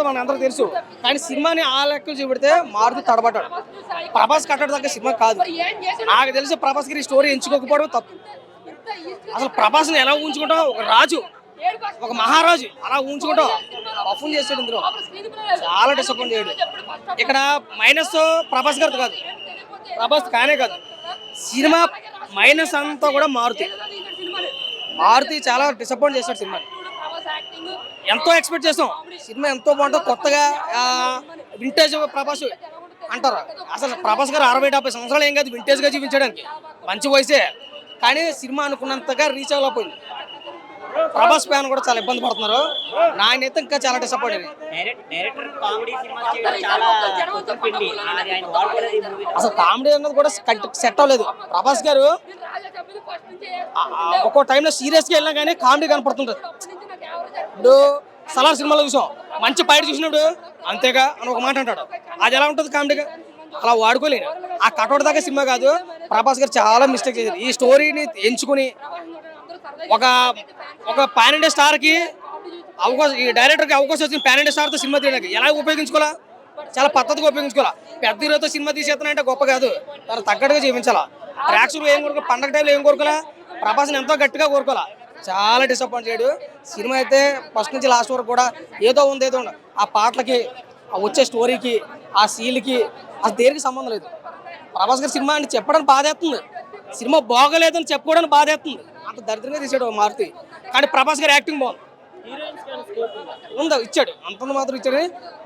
అన్నది మన అందరూ తెలుసు. కానీ సినిమాని ఆ లెక్కలు చూపెడితే మారుతి తడబడ్డాడు. ప్రభాస్ కట్టడం దగ్గర సినిమా కాదు. నాకు తెలిసి ప్రభాస్ గారి స్టోరీ ఎంచుకోకపోవడం తప్పు. అసలు ప్రభాస్ని ఎలా ఊహించుకుంటాం, ఒక రాజు, ఒక మహారాజు అలా ఊహించుకుంటాం పర్ఫామ్ చేసాడు. ఇందులో చాలా డిసప్పాయింట్ అయ్యాడు. ఇక్కడ మైనస్ ప్రభాస్ గారిది కాదు, ప్రభాస్ కానే కాదు, సినిమా మైనస్ అంతా కూడా మారుతి చాలా డిసప్పాయింట్ చేశాడు. సినిమా ఎంతో ఎక్స్పెక్ట్ చేసాం, సినిమా ఎంతో బాగుంటుంది, కొత్తగా వింటేజ్ ప్రభాస్ అంటారు. అసలు ప్రభాస్ గారు 60-70 సంవత్సరాలు ఏం కాదు వింటేజ్గా చూపించడానికి, మంచి వయసే. కానీ సినిమా అనుకున్నంతగా రీచ్ అవ్వలేకపోయింది. ప్రభాస్ ఫ్యాన్ కూడా చాలా ఇబ్బంది పడుతున్నారు. నాయనైతే ఇంకా చాలా డిసప్పాయింట్. అసలు కామెడీ అన్నది కూడా సెట్ అవ్వలేదు. ప్రభాస్ గారు ఒక్కో టైంలో సీరియస్గా వెళ్ళినా కానీ కామెడీ కనపడుతుంటుంది. ఇప్పుడు సలార్ సినిమాలో చూసాం, మంచి ఫైట్ చూసినప్పుడు అంతేగా అని ఒక మాట అంటాడు, అది ఎలా ఉంటుంది కామెడీగా, అలా వాడుకోలేను. ఆ కటౌట్ దాకా సినిమా కాదు. ప్రభాస్ గారు చాలా మిస్టేక్ చేశారు. ఈ స్టోరీని ఎంచుకుని ఒక పాన్ ఇండియా స్టార్కి అవకాశం, ఈ డైరెక్టర్కి అవకాశం వచ్చింది పాన్ ఇండియా స్టార్తో సినిమా తీయడానికి, ఎలా ఉపయోగించుకోవాలా, చాలా పద్ధతిగా ఉపయోగించుకోవాలా. పెద్ద హీరోతో సినిమా తీసేస్తానంటే గొప్ప కాదు, తను తగ్గట్టుగా చూపించాలా. ప్రేక్షకులు ఏం కోరుకో, పండగ టైంలో ఏం కోరుకోవాలా, ప్రభాస్ని ఎంతో గట్టిగా కోరుకోవాలా. చాలా డిసప్పాయింట్ చేయడు. సినిమా అయితే ఫస్ట్ నుంచి లాస్ట్ వరకు కూడా ఏదో ఉంది. ఆ పాటలకి, ఆ వచ్చే స్టోరీకి, ఆ సీన్లకి అసలు దేనికి సంబంధం లేదు. ప్రభాస్ గారి సినిమా అని చెప్పడానికి బాధేస్తుంది, సినిమా బాగోలేదని చెప్పుకోవడానికి బాధేస్తుంది. అంత దరిద్రంగా తీసాడు మారుతి. కానీ ప్రభాస్ గారి యాక్టింగ్ బాగుంది, ఉందా ఇచ్చాడు, అంత మాత్రం ఇచ్చాడు.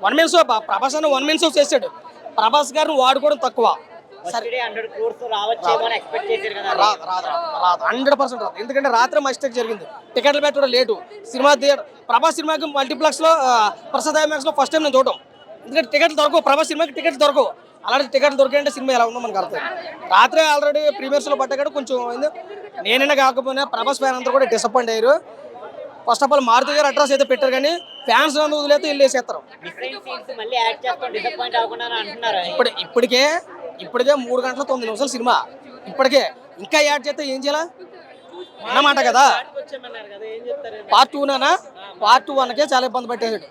1 man షో, ప్రభాస్ అన్న 1 man షో చేశాడు. ప్రభాస్ గారిని వాడుకోవడం తక్కువ. 100% రాదు. ఎందుకంటే రాత్రి మిస్టేక్ జరిగింది, టికెట్లు పెట్టడం లేటు. సినిమా ప్రభాస్ సినిమాకి మల్టీప్లెక్స్ లో, ప్రసాద్ ఐమాక్స్ లో ఫస్ట్ టైం నేను చూడటం. ఎందుకంటే టికెట్లు దొరకవు, ప్రభాస్ సినిమాకి టికెట్లు దొరకవు. అలాంటి టికెట్లు దొరికాయంటే సినిమా ఎలా ఉందో మనకు అర్థం. రాత్రి ఆల్రెడీ ప్రీమియర్స్ లో పడ్డా కొంచెం నేనైనా కాకపోయినా ప్రభాస్ ఫ్యాన్ అందరూ కూడా డిసప్పాయింట్ అయ్యారు. ఫస్ట్ ఆఫ్ ఆల్ మారుతి గారు అడ్రస్ అయితే పెట్టారు, కానీ ఫ్యాన్స్ అందరూ వదిలేస్తే వెళ్ళేసేస్తారు. ఇప్పటికే 3 గంటల 9 నిమిషాలు సినిమా, ఇప్పటికే ఇంకా యాడ్ చేస్తే ఏం చేయాలా అన్నమాట కదా. పార్ట్ 2 పార్ట్ 1కే చాలా ఇబ్బంది పెట్టేసాడు.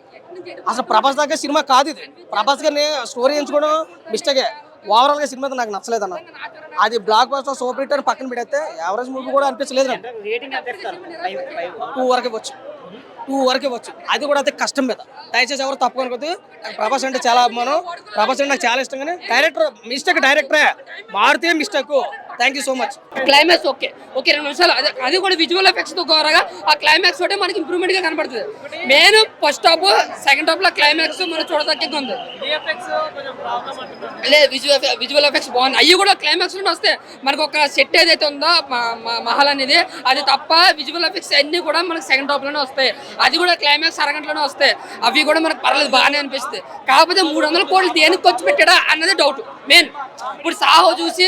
అసలు ప్రభాస్ దగ్గర సినిమా కాదు ఇది. ప్రభాస్ గారిని స్టోరీ ఎంచుకోవడం మిస్టేకే. ఓవరాల్ గా సినిమా నాకు నచ్చలేదు అన్న. అది బ్లాక్ బస్టర్ సూపర్ హిట్ అని పక్కన పెడితే యావరేజ్ మూవీ కూడా అనిపించలేదు. 2 వరకు వచ్చు. అది కూడా అయితే కష్టం మీద. దయచేసి ఎవరు తప్పు అనుకోద్దు. ప్రభాస్ అంటే చాలా అభిమానం, ప్రభాస్ అంటే నాకు చాలా ఇష్టం. కానీ డైరెక్టరే మారుతే mistake. Thank you so much. Climax okay 2 నిమిషాలు, అది కూడా విజువల్ ఎఫెక్ట్స్ తో ఘోరగా ఆ క్లైమాక్స్ తోటే మనకి ఇంప్రూవ్మెంట్ గా కనబడుతుంది. Main first half, second half లో క్లైమాక్స్ మనం చూడదగ్గగా ఉంది. లేదు, విజువల్ ఎఫెక్ట్స్ బాగున్నాయి. అవి కూడా క్లైమాక్స్ లోనే వస్తాయి. మనకు ఒక సెట్ ఏదైతే ఉందో మహల్ అనేది, అది తప్ప విజువల్ ఎఫెక్ట్స్ అన్ని కూడా మనకి సెకండ్ హాఫ్ లోనే వస్తాయి. అది కూడా క్లైమాక్స్ అరగంటలోనే వస్తాయి. అవి కూడా మనకు పర్లేదు, బాగానే అనిపిస్తుంది. కాకపోతే 300 కోట్లు దేనికి ఖర్చు పెట్టాడా అన్నది డౌట్ మెయిన్. ఇప్పుడు సాహో చూసి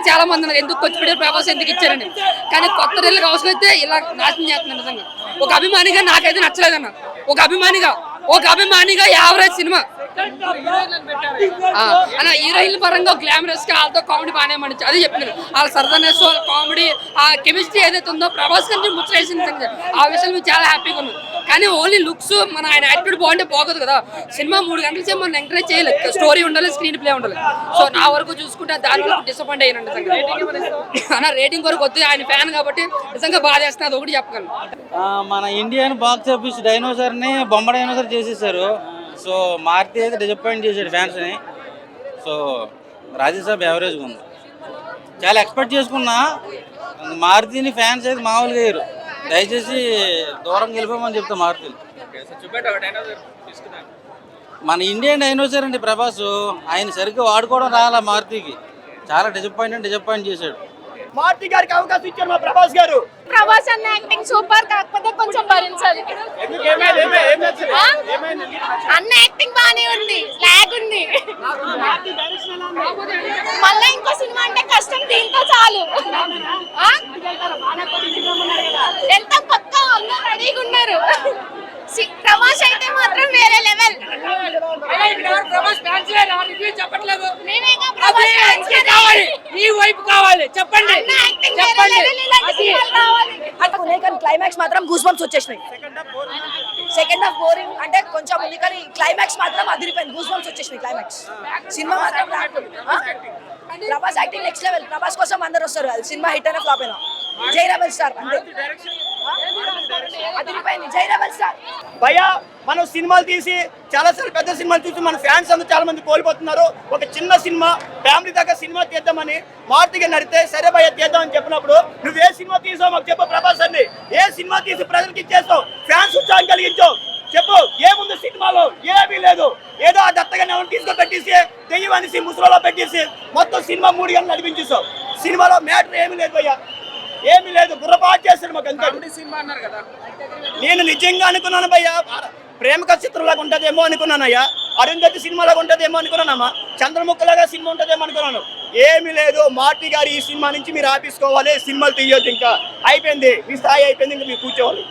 చాలా మంది ఉన్నారు, ఎందుకు ఖర్చు పెట్టారు, ప్రభాస్ ఎందుకు ఇచ్చారని. కానీ కొత్త రైళ్ళకి అవసరం అయితే ఇలా నాశనం చేస్తున్నారు. నిజంగా ఒక అభిమానిగా నాకైతే నచ్చలేదన్న. ఒక అభిమానిగా యావరేజ్ సినిమా అన్న. హీరోయిన్ పరంగా గ్లామరస్ గా వాళ్ళతో కామెడీ బాగానే మంచి, అదే చెప్తున్నాను. వాళ్ళ సరదానెస్, వాళ్ళ కామెడీ, ఆ కెమిస్ట్రీ ఏదైతే ఉందో ప్రభాస్ కంటే ముచ్చటేసింది. ఆ విషయం మేము చాలా హ్యాపీగా ఉన్నాం. కానీ ఓన్లీ లుక్స్, మన ఆయన యాటిట్యూడ్ బాగుంటే బాగోదు కదా. సినిమా 3 గంటల సేపు మనం ఎంకరేజ్ చేయలేదు. స్టోరీ ఉండాలి, స్క్రీన్ ప్లే ఉండాలి. సో నా వరకు చూసుకుంటే దాని వరకు డిసప్పాయింట్ అయినండి అన్న. రేటింగ్ వరకు వద్దు, ఆయన ఫ్యాన్ కాబట్టి నిజంగా బాధ వేస్తుంది. అది ఒకటి చెప్పగలను. మన ఇండియన్ బాక్స్ ఆఫీస్ డైనోసార్ని బొమ్మ డైనోసార్ చేసేసారు. సో మారుతి అయితే డిసప్పాయింట్ చేశాడు ఫ్యాన్స్ని. సో రాజ్యసభ యావరేజ్గా ఉంది. చాలా ఎక్స్పెక్ట్ చేసుకున్నా, మారుతిని ఫ్యాన్స్ అయితే మామూలుగా అయ్యారు. దయచేసి దూరం వెళ్ళిపోమని చెప్తా మారుతిని. మన ఇండియన్ డైనోసార్ అండి ప్రభాస్, ఆయన సరిగ్గా వాడుకోవడం రాలా మారుతికి. చాలా డిసప్పాయింట్ చేశాడు. మారుతి గారికి అవకాశం ఇచ్చారు మా ప్రభాస్ గారు. ప్రభాస్ అన్న యాక్టింగ్ సూపర్, కాకపోతే కొంచెం భరించాలి. అన్న యాక్టింగ్ బానే ఉంది, లాగ్ ఉంది. మళ్ళీ ఇంకో సినిమా అంటే కష్టం, దీంతో చాలు. ఎంత పక్క అందరూ రెడీగా ఉన్నారు. ప్రభాస్ అయితే మాత్రం వేరే లెవెల్. క్లైమాక్స్ మాత్రం గూస్ బంప్స్ వచ్చేసినాయి. సెకండ్ హాఫ్ బోరింగ్ అంటే కొంచెం ఉంది, కానీ క్లైమాక్స్ మాత్రం అదిరిపోయింది. గూస్ బంప్స్ వచ్చేసింది క్లైమాక్స్. సినిమా మాత్రం Prabhas acting next level. Prabhas కోసం అందరు వస్తారు. అది సినిమా హిట్ అయినా ఫ్లాప్ అయినా జై రెబల్ స్టార్ అంతే. అదిరిపోయింది జై రెబల్ స్టార్. భయ్యా మనం సినిమాలు తీసి చాలా సార్లు పెద్ద సినిమాలు చూసి మన ఫ్యాన్స్ అందరూ చాలా మంది కోల్పోతున్నారు. ఒక చిన్న సినిమా ఫ్యామిలీ దాకా సినిమా తీద్దామని మారుతిగా నడితే సరే భయ్య తీద్దామని చెప్పినప్పుడు నువ్వు ఏ సినిమా తీసావు మాకు చెప్పు ప్రభాస్ అని. ఏ సినిమా తీసి ప్రజలకు ఇచ్చేస్తావు, ఫ్యాన్స్ ఉత్సాహం కలిగించావు చెప్పు. ఏముంది సినిమాలో? ఏమీ లేదు. ఏదో ఆ దత్తగానే ఎవరు తీసుకొపెట్టేసి దెయ్యం అనేసి ముసుగులో పెట్టేసి మొత్తం సినిమా 3 గంటలు నడిపించేస్తావు. సినిమాలో మ్యాటర్ ఏమీ లేదు భయ్యా, ఏమీ లేదు. గుర్రపాటు చేస్తాడు మాకు అంతే. నేను నిజంగా అనుకున్నాను భయ్యా, ప్రేమక చిత్రంలాగా ఉంటుందేమో అనుకున్నానయ్యా. అరుంధతి సినిమాలాగా ఉంటుందేమో అనుకున్నానమ్మా. చంద్రముఖలాగా సినిమా ఉంటుందేమో అనుకున్నాను. ఏమీ లేదు. మార్టీ గారు ఈ సినిమా నుంచి మీరు ఆపేసుకోవాలి, సినిమాలు తీయొద్దు, ఇంకా అయిపోయింది, మీ స్థాయి అయిపోయింది, ఇంకా మీరు కూర్చోవాలి.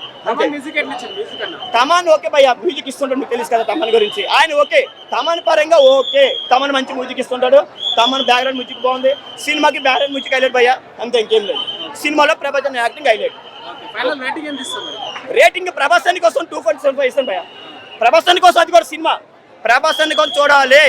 తమన్ ఓకే భయ్యా, మ్యూజిక్ ఇస్తుంటాడు, మీకు తెలుసు కదా తమన్ గురించి. ఆయన ఓకే, తమన్ పరంగా ఓకే, తమన్ మంచి మ్యూజిక్ ఇస్తుంటాడు. తమన్ బ్యాక్గ్రౌండ్ మ్యూజిక్ బాగుంది. సినిమాకి బ్యాక్గ్రౌండ్ మ్యూజిక్ హైలైట్ భయ్యా, అంతే ఇంకేం లేదు. సినిమాలో Prabhas acting highlight. Rating Prabhas కోసం 2.75 ఇస్తాను భయ్యా. ప్రభాస్ కోసం అది కూడా సినిమా ప్రభాస్ కోసం చూడాలి.